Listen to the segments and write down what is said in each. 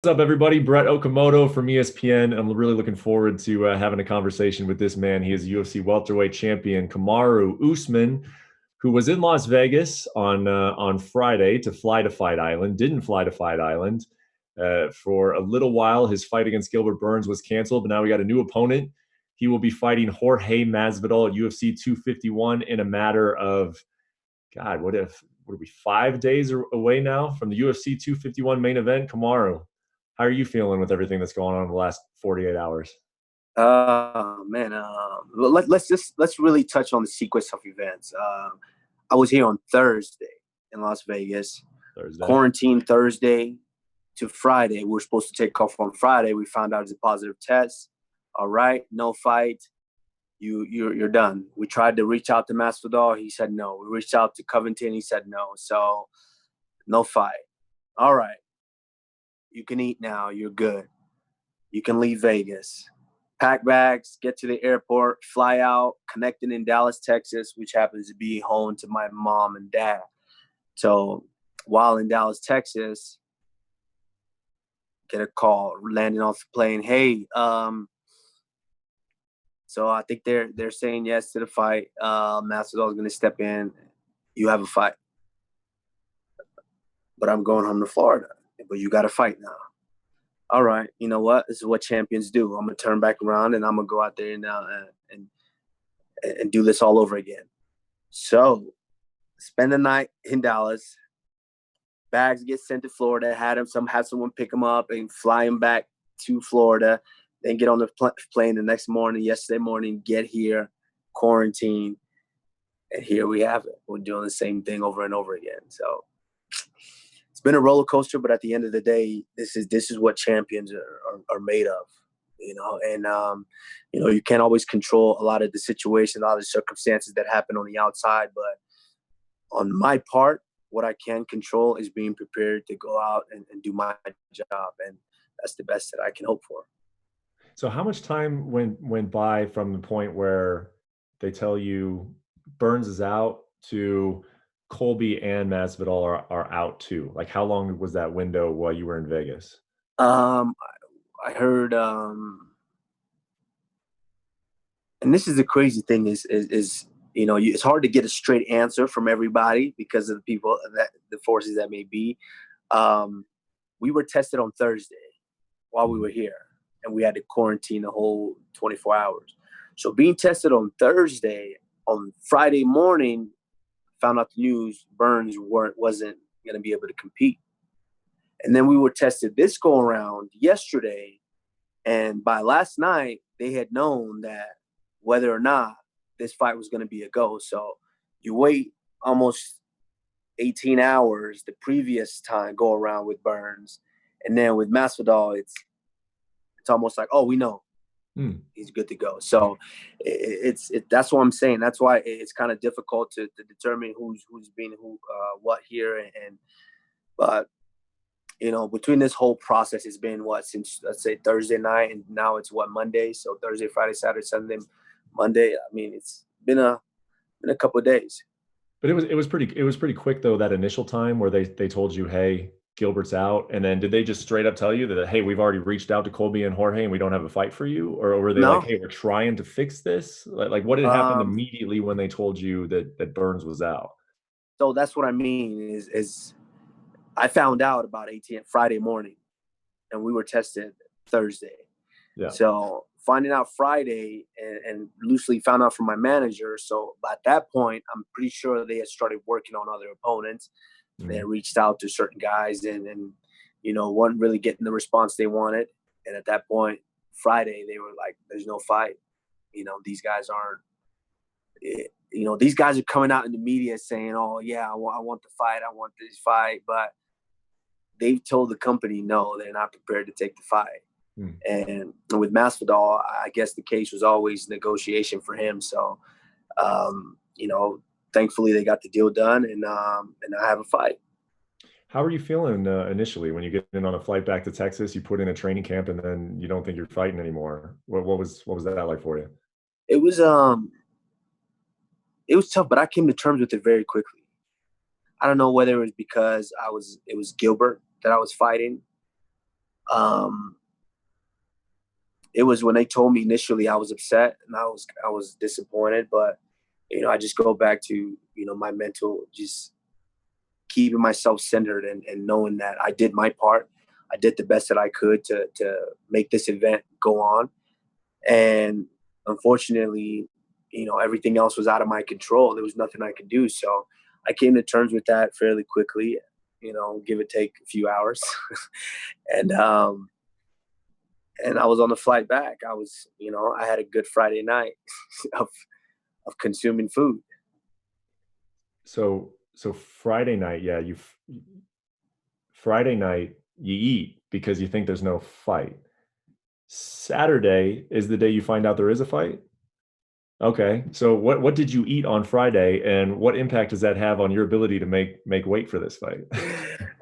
What's up, everybody? Brett Okamoto from ESPN. I'm really looking forward to having a conversation with this man. He is UFC welterweight champion Kamaru Usman, who was in Las Vegas on Friday to fly to Fight Island. Didn't fly to Fight Island for a little while. His fight against Gilbert Burns was canceled, but now we got a new opponent. He will be fighting Jorge Masvidal at UFC 251 in a matter of God. What are we 5 days away now from the UFC 251 main event? Kamaru, how are you feeling with everything that's going on in the last 48 hours? Man, well, let's really touch on the sequence of events. I was here on Thursday in Las Vegas, Thursday. quarantine Thursday to Friday. We were supposed to take off on Friday. We found out it's a positive test. All right, no fight. You're done. We tried to reach out to Masvidal. He said no. We reached out to Covington. He said no. So no fight. All right, you can eat now. You're good. You can leave Vegas. Pack bags, get to the airport, fly out, connecting in Dallas, Texas, which happens to be home to my mom and dad. So while in Dallas, Texas, get a call, landing off the plane. Hey, so I think they're saying yes to the fight. Masvidal is going to step in. You have a fight. But I'm going home to Florida. But you got to fight now. All right, you know what? This is what champions do. I'm gonna turn back around and I'm gonna go out there and do this all over again. So, spend the night in Dallas. Bags get sent to Florida. Have someone pick them up and fly them back to Florida. Then get on the plane the next morning. Yesterday morning, get here, quarantine, and here we have it. We're doing the same thing over and over again. So it's been a roller coaster, but at the end of the day, this is what champions are made of, and you can't always control a lot of the situations, a lot of the circumstances that happen on the outside. But on my part, what I can control is being prepared to go out and do my job, and that's the best that I can hope for. So how much time went by from the point where they tell you Burns is out to Colby and Masvidal are out too? Like, how long was that window while you were in Vegas? I heard, and this is the crazy thing is it's hard to get a straight answer from everybody because of the people that the forces that may be. We were tested on Thursday while we were here, and we had to quarantine the whole 24 hours. So being tested on Thursday, on Friday morning, found out the news, Burns wasn't going to be able to compete. And then we were tested this go around yesterday. And by last night, they had known that whether or not this fight was going to be a go. So you wait almost 18 hours the previous time go around with Burns. And then with Masvidal, it's almost like, oh, we know. He's good to go. So that's what I'm saying. That's why it's kind of difficult to determine who's being what here. But between this whole process, it's been since let's say Thursday night, and now it's Monday. So Thursday, Friday, Saturday, Sunday, Monday. I mean, it's been a couple of days. But it was pretty quick though, that initial time where they told you, hey, Gilbert's out, and then did they just straight up tell you that, hey, we've already reached out to Colby and Jorge and we don't have a fight for you? Or were they like, hey, we're trying to fix this? Like what had happened immediately when they told you that Burns was out? So that's what I mean is I found out about 18 Friday morning, and we were tested Thursday. Yeah. So finding out Friday and loosely found out from my manager. So at that point, I'm pretty sure they had started working on other opponents. They reached out to certain guys and weren't really getting the response they wanted. And at that point, Friday, they were like, there's no fight. These guys aren't, these guys are coming out in the media saying, oh, yeah, I want the fight. I want this fight. But they've told the company, no, they're not prepared to take the fight. And with Masvidal, I guess the case was always negotiation for him. So, thankfully they got the deal done, and I have a fight. How are you feeling initially when you get in on a flight back to Texas? You put in a training camp, and then you don't think you're fighting anymore. What was that like for you? It was tough, but I came to terms with it very quickly. I don't know whether it was because it was Gilbert that I was fighting. Um, it was when they told me initially, I was upset and I was disappointed, but I just go back to my mental, just keeping myself centered and knowing that I did my part. I did the best that I could to make this event go on. And unfortunately, everything else was out of my control. There was nothing I could do. So I came to terms with that fairly quickly, give or take a few hours. and I was on the flight back. I had a good Friday night of consuming food. So Friday night, yeah, Friday night you eat because you think there's no fight. Saturday is the day you find out there is a fight. Okay. So what did you eat on Friday, and what impact does that have on your ability to make weight for this fight?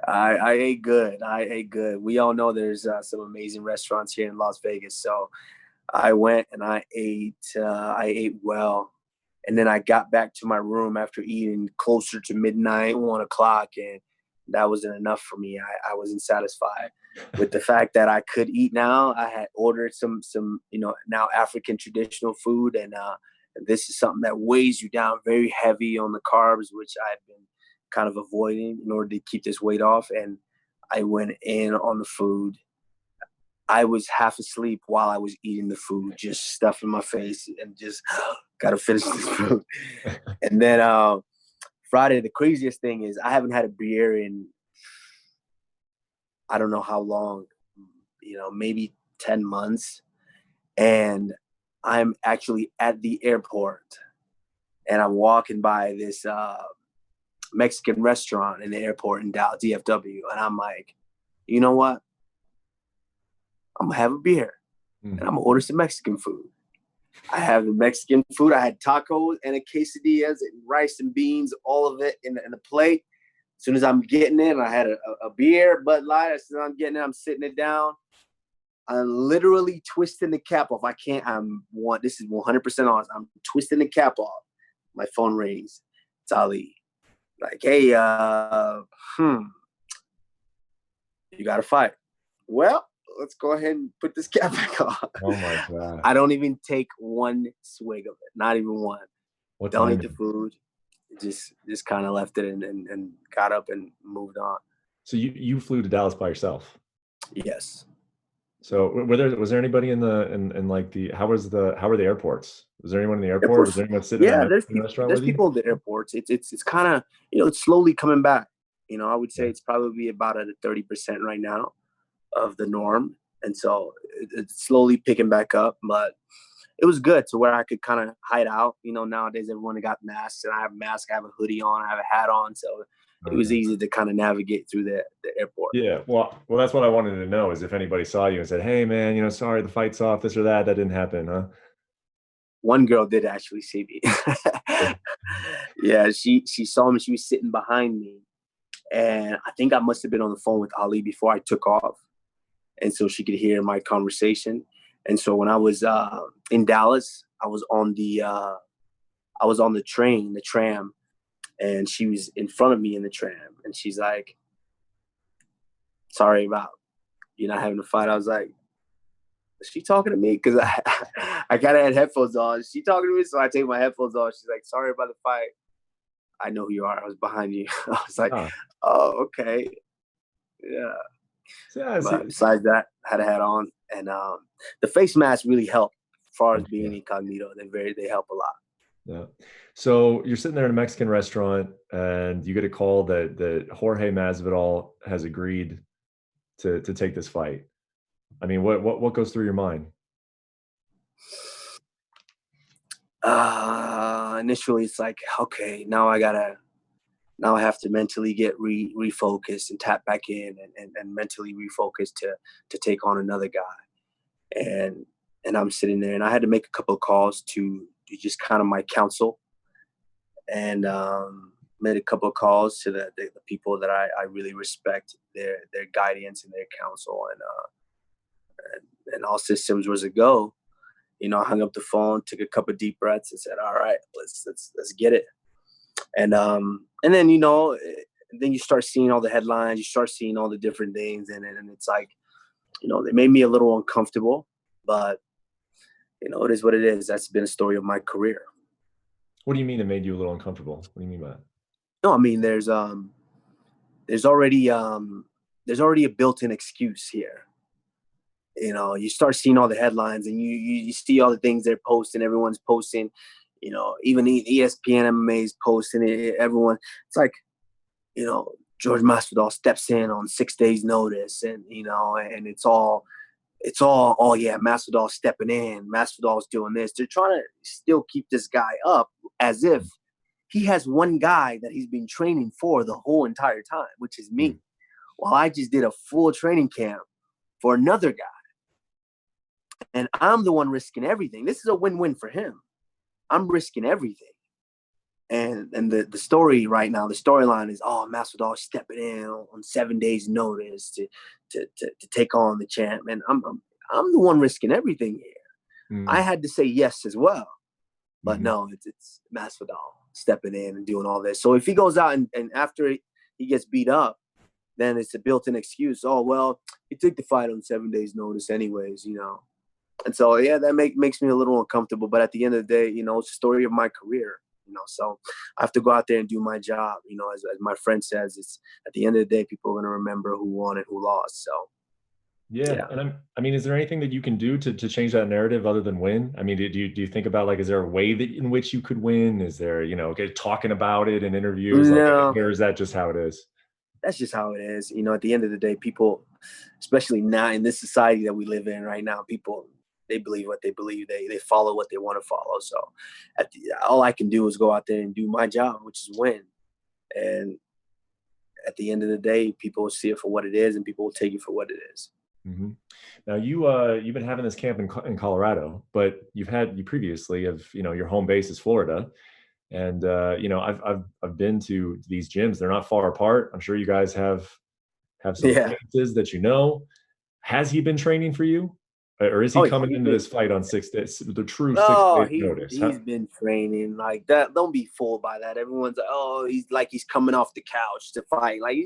I ate good. I ate good. We all know there's some amazing restaurants here in Las Vegas. So I went and I ate well. And then I got back to my room after eating closer to midnight, 1 o'clock, and that wasn't enough for me. I wasn't satisfied with the fact that I could eat now. I had ordered some now African traditional food, and this is something that weighs you down very heavy on the carbs, which I've been kind of avoiding in order to keep this weight off. And I went in on the food. I was half asleep while I was eating the food, just stuffing my face and just got to finish this food. And then Friday, the craziest thing is I haven't had a beer in I don't know how long, maybe 10 months. And I'm actually at the airport and I'm walking by this Mexican restaurant in the airport in Dallas, DFW. And I'm like, you know what? I'm going to have a beer and I'm going to order some Mexican food. I have the Mexican food. I had tacos and a quesadillas and rice and beans, all of it in the plate. As soon as I'm getting in, I had a beer, Bud Light. As soon as I'm getting in, I'm sitting it down. I'm literally twisting the cap off. This is 100% honest. I'm twisting the cap off. My phone rings. It's Ali. Like, hey, you got to fight. Well, let's go ahead and put this cap back on. Oh my God. I don't even take one swig of it. Not even one. Don't eat the food. Just kind of left it and got up and moved on. So you flew to Dallas by yourself? Yes. So was there anybody in how were the airports? Was there anyone in the airport? Was there anyone sitting in a restaurant there's with you? people in the airports. It's kind of, it's slowly coming back. I would say it's probably about at a 30% right now of the norm. And so it's slowly picking back up, but it was good to where I could kind of hide out. Nowadays everyone got masks, and I have a mask, I have a hoodie on, I have a hat on. So it was easy to kind of navigate through the airport. Yeah. Well, that's what I wanted to know, is if anybody saw you and said, hey man, sorry, the fight's off, this or that. That didn't happen, huh? One girl did actually see me. Yeah, she saw me. She was sitting behind me. And I think I must have been on the phone with Ali before I took off. And so she could hear my conversation. And so when I was in Dallas, I was on the tram, and she was in front of me in the tram. And she's like, sorry about you not having a fight. I was like, is she talking to me? Because I kind of had headphones on. Is she talking to me? So I take my headphones off. She's like, sorry about the fight. I know who you are. I was behind you. I was like, oh, okay. Yeah. But besides that, I had a hat on. And the face mask really helped as far as being incognito. They help a lot. Yeah. So you're sitting there in a Mexican restaurant and you get a call that Jorge Masvidal has agreed to take this fight. I mean, what goes through your mind? Initially it's like, okay, now I have to mentally get refocused and tap back in and mentally refocus to take on another guy. And I'm sitting there, and I had to make a couple of calls to just kind of my counsel, and made a couple of calls to the people that I really respect their guidance and their counsel, and all systems was a go. I hung up the phone, took a couple of deep breaths, and said, all right, let's get it. And then then you start seeing all the headlines, you start seeing all the different things, and it's like, They made me a little uncomfortable, but it is what it is. That's been a story of my career. What do you mean it made you a little uncomfortable? What do you mean by that? No, I mean there's already a built-in excuse here. You start seeing all the headlines and you see all the things they're posting. Everyone's posting, even ESPN MMA is posting it. Everyone, it's like, Jorge Masvidal steps in on 6 days notice, and it's all, oh yeah, Masvidal stepping in, Masvidal's doing this. They're trying to still keep this guy up as if he has one guy that he's been training for the whole entire time, which is me. Well, I just did a full training camp for another guy, and I'm the one risking everything. This is a win-win for him. I'm risking everything. And the story right now, the storyline is, oh, Masvidal stepping in on 7 days notice to take on the champ. And I'm the one risking everything here. I had to say yes as well. But no, it's Masvidal stepping in and doing all this. So if he goes out and after he gets beat up, then it's a built-in excuse. Oh, well, he took the fight on 7 days notice anyways, And so, yeah, that makes me a little uncomfortable. But at the end of the day, it's the story of my career. So I have to go out there and do my job. As my friend says, it's at the end of the day, people are going to remember who won and who lost. So, yeah. And I mean, is there anything that you can do to change that narrative other than win? I mean, do you think about, like, is there a way in which you could win? Is there, talking about it in interviews? No, or is that just how it is? That's just how it is. At the end of the day, people, especially now in this society that we live in right now, people, they believe what they believe. They follow what they want to follow. So all I can do is go out there and do my job, which is win. And at the end of the day, people will see it for what it is, and people will take it for what it is. Mm-hmm. Now you've been having this camp in Colorado, but you previously your home base is Florida. And I've been to these gyms. They're not far apart. I'm sure you guys have some acquaintances that Has he been training for you? Or is he coming into this fight on 6 days, the true 6 days notice? He's been training like that. Don't be fooled by that. Everyone's like, oh, he's coming off the couch to fight. Like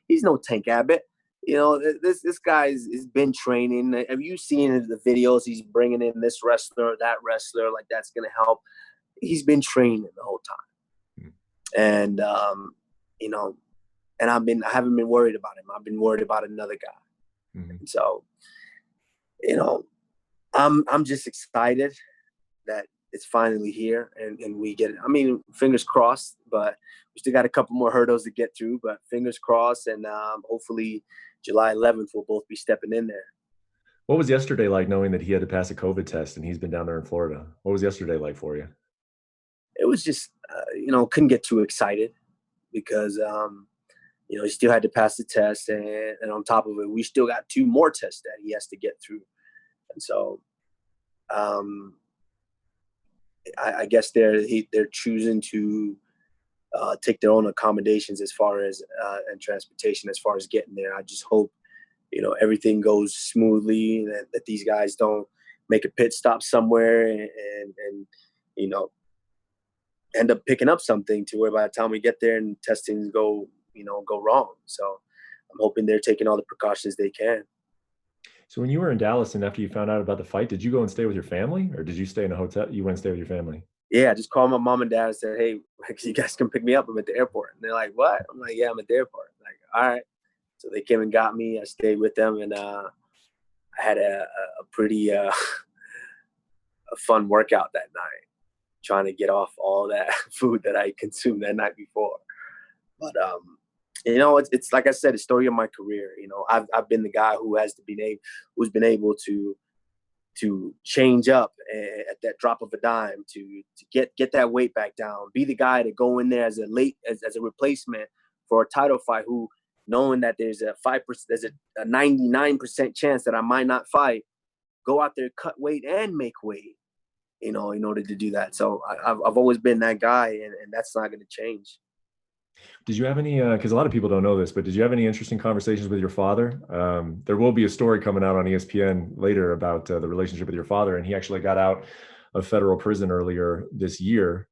he's no Tank Abbott. This guy's been training. Have you seen the videos? He's bringing in this wrestler, that wrestler. Like that's gonna help. He's been training the whole time, and and I haven't been worried about him. I've been worried about another guy. So, I'm just excited that it's finally here and we get it. I mean, fingers crossed, but we still got a couple more hurdles to get through, but fingers crossed. And hopefully July 11th, we'll both be stepping in there. What was yesterday like, knowing that he had to pass a COVID test and he's been down there in Florida? What was yesterday like for you? It was just, couldn't get too excited because, he still had to pass the test. And on top of it, we still got 2 more tests that he has to get through. And so, I guess they're choosing to take their own accommodations as far as and transportation as far as getting there. I just hope everything goes smoothly, that these guys don't make a pit stop somewhere and end up picking up something to where by the time we get there and testings go wrong. So I'm hoping they're taking all the precautions they can. So when you were in Dallas and after you found out about the fight, did you go and stay with your family, or did you stay in a hotel? You went and stay with your family? Yeah, I just called my mom and dad and said, hey, you guys can pick me up. I'm at the airport. And they're like, what? I'm like, yeah, I'm at the airport. I'm like, all right. So they came and got me. I stayed with them, and I had a pretty a fun workout that night, trying to get off all that food that I consumed that night before. But it's like I said, the story of my career. I've been the guy who's been able to change up at that drop of a dime to get that weight back down. Be the guy to go in there as a replacement for a title fight, who knowing that there's a 99% chance that I might not fight, go out there, cut weight and make weight, in order to do that. So I've always been that guy, and that's not going to change. Did you have any, because a lot of people don't know this, but did you have any interesting conversations with your father? There will be a story coming out on ESPN later about the relationship with your father, and he actually got out of federal prison earlier this year.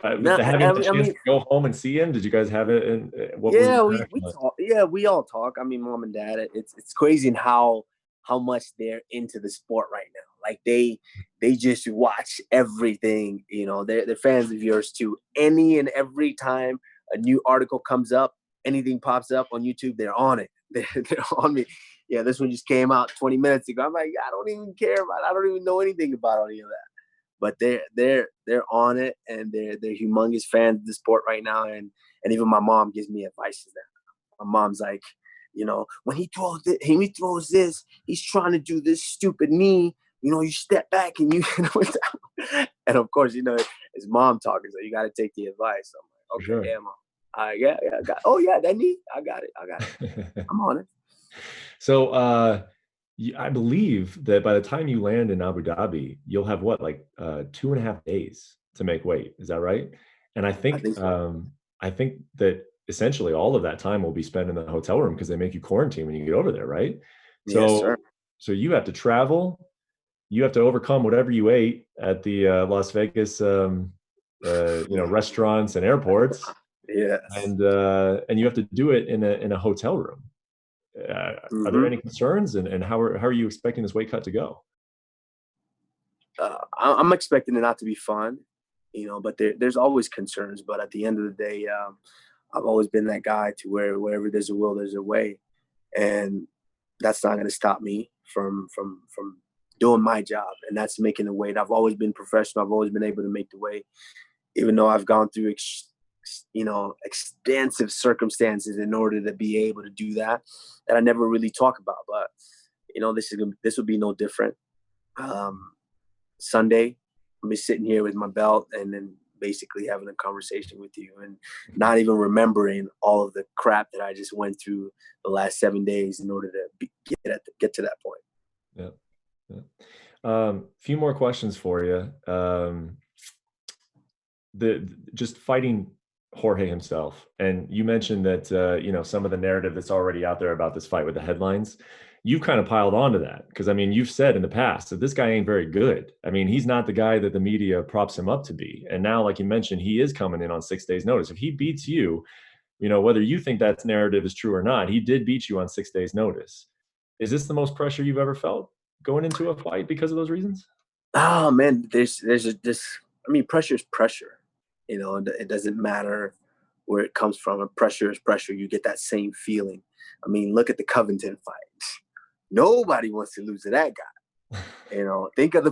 No, Having the I chance mean, to go home and see him, did you guys have it? And what was yeah, your we interaction like? talk. Yeah, we all talk. I mean, mom and dad. It's crazy in how much they're into the sport right now. Like they just watch everything. You know, they're fans of yours too. Any and every time a new article comes up, anything pops up on YouTube, they're on it. They're on me. Yeah, this one just came out 20 minutes ago. I'm like, I don't even care about it. I don't even know anything about any of that. But they're on it, and they're humongous fans of the sport right now. And even my mom gives me advice now. My mom's like, you know, when he throws this, he's trying to do this stupid knee. You know, you step back and you, and of course, you know, it's mom talking, so you got to take the advice. So I'm For like, okay, sure. yeah, mom. Yeah, I got. Oh yeah, that knee, I got it. I'm on it. So, I believe that by the time you land in Abu Dhabi, you'll have what, like 2.5 days to make weight. Is that right? And I think so. I think that essentially all of that time will be spent in the hotel room because they make you quarantine when you get over there, right? Yes, sir. So, so you have to travel, you have to overcome whatever you ate at the Las Vegas, restaurants and airports, Yes. and you have to do it in a hotel room. Are there Mm-hmm. any concerns, and how are you expecting this weight cut to go? I'm expecting it not to be fun, you know, but there's always concerns. But at the end of the day, I've always been that guy to where wherever there's a will, there's a way, and that's not going to stop me from doing my job, and that's making the weight. I've always been professional. I've always been able to make the weight, even though I've gone through extensive circumstances in order to be able to do that I never really talk about. But you know, this will be no different. Um, Sunday, I'm just sitting here with my belt and then basically having a conversation with you and not even remembering all of the crap that I just went through the last 7 days in order to get to that point. Yeah. Yeah. Few more questions for you. Just fighting Jorge himself, and you mentioned that some of the narrative that's already out there about this fight with the headlines. You've kind of piled onto that because I mean you've said in the past that this guy ain't very good. I mean he's not the guy that the media props him up to be, and now like you mentioned he is coming in on 6 days notice. If he beats you, whether you think that narrative is true or not, he did beat you on 6 days notice. Is this the most pressure you've ever felt going into a fight because of those reasons? Oh man, this. I mean, pressure is pressure. You know, it doesn't matter where it comes from. And pressure is pressure. You get that same feeling. I mean, look at the Covington fight. Nobody wants to lose to that guy. You know, think of the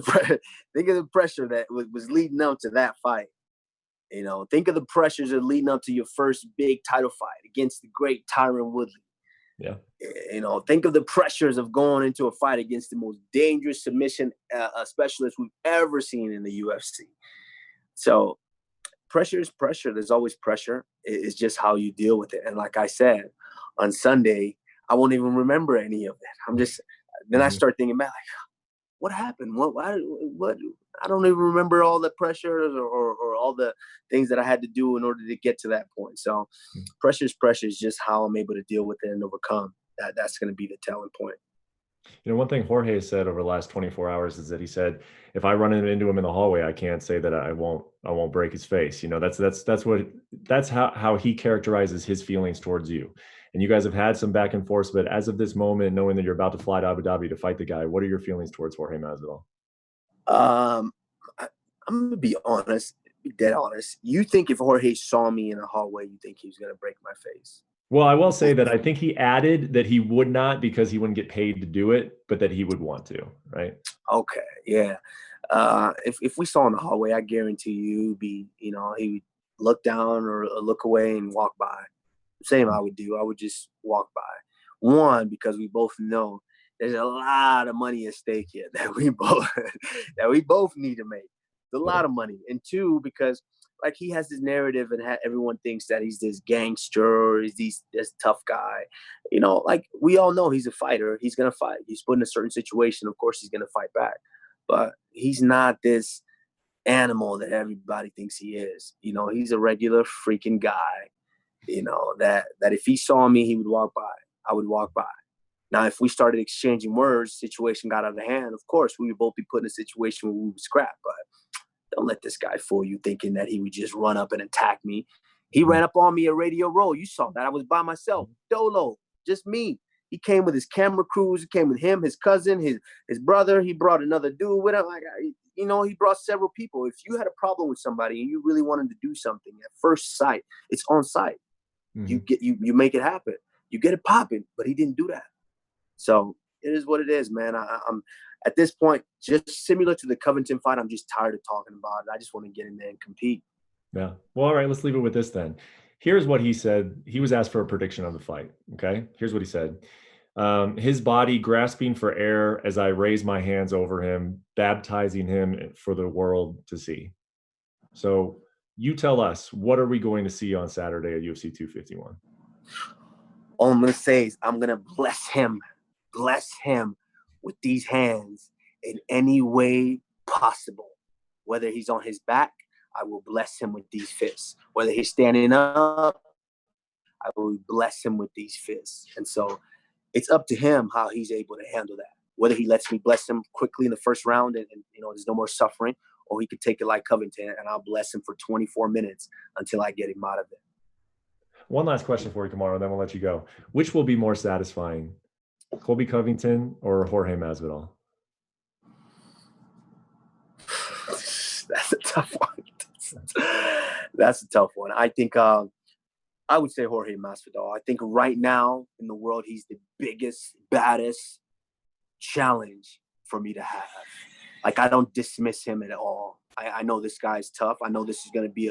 pressure that was leading up to that fight. You know, think of the pressures that are leading up to your first big title fight against the great Tyron Woodley. Yeah. You know, think of the pressures of going into a fight against the most dangerous submission specialist we've ever seen in the UFC. So pressure is pressure. There's always pressure. It's just how you deal with it. And like I said, on Sunday, I won't even remember any of that. Then I start thinking back, like, what happened? What? I don't even remember all the pressures or all the things that I had to do in order to get to that point. So pressure is just how I'm able to deal with it and overcome. That's going to be the telling point. One thing Jorge has said over the last 24 hours is that he said, if I run into him in the hallway, I can't say that I won't break his face. That's how he characterizes his feelings towards you. And you guys have had some back and forth, but as of this moment, knowing that you're about to fly to Abu Dhabi to fight the guy, what are your feelings towards Jorge Masvidal? I'm going to be honest, be dead honest. You think if Jorge saw me in a hallway, you think he was going to break my face? Well, I will say that I think he added that he would not because he wouldn't get paid to do it, but that he would want to, right? Okay, yeah. If we saw in the hallway, I guarantee you, he would look down or look away and walk by. Same I would do. I would just walk by. One, because we both know there's a lot of money at stake here that we both need to make. There's a lot of money. And two, because like he has this narrative and everyone thinks that he's this gangster, or he's this tough guy. You know, like we all know he's a fighter. He's gonna fight. He's put in a certain situation. Of course, he's gonna fight back. But he's not this animal that everybody thinks he is. You know, he's a regular freaking guy. You know that if he saw me, he would walk by. I would walk by. Now, if we started exchanging words, situation got out of hand. Of course, we would both be put in a situation where we would scrap. But don't let this guy fool you thinking that he would just run up and attack me. He ran up on me at Radio Row. You saw that. I was by myself, dolo, just me. He came with his camera crews. He came with him, his cousin, his brother. He brought another dude with him. Like, he brought several people. If you had a problem with somebody and you really wanted to do something at first sight, it's on site. You make it happen. You get it popping, but he didn't do that. So it is what it is, man. I'm at this point, just similar to the Covington fight, I'm just tired of talking about it. I just want to get in there and compete. Yeah. Well, all right, let's leave it with this then. Here's what he said. He was asked for a prediction on the fight. Okay. Here's what he said. His body grasping for air as I raise my hands over him, baptizing him for the world to see. So you tell us, what are we going to see on Saturday at UFC 251? All I'm going to say is I'm going to bless him with these hands in any way possible. Whether he's on his back, I will bless him with these fists. Whether he's standing up, I will bless him with these fists. And so it's up to him how he's able to handle that. Whether he lets me bless him quickly in the first round and there's no more suffering, or he could take it like Covington and I'll bless him for 24 minutes until I get him out of it. One last question for you, Kamaru, then we'll let you go. Which will be more satisfying, Colby Covington or Jorge Masvidal? That's a tough one. That's a tough one. I think I would say Jorge Masvidal. I think right now in the world, he's the biggest, baddest challenge for me to have. Like, I don't dismiss him at all. I know this guy's tough. I know this is going to be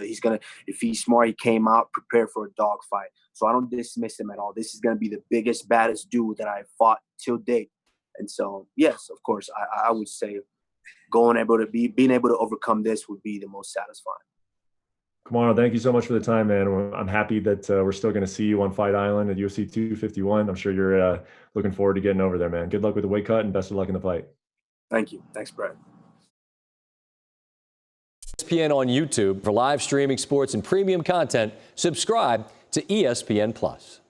if he's smart, he came out prepared for a dogfight. So I don't dismiss him at all. This is going to be the biggest, baddest dude that I've fought till date. And so, yes, of course, I would say being able to overcome this would be the most satisfying. Kamaru, thank you so much for the time, man. I'm happy that we're still going to see you on Fight Island at UFC 251. I'm sure you're looking forward to getting over there, man. Good luck with the weight cut and best of luck in the fight. Thank you. Thanks, Brett. ESPN on YouTube. For live streaming sports and premium content, subscribe to ESPN Plus.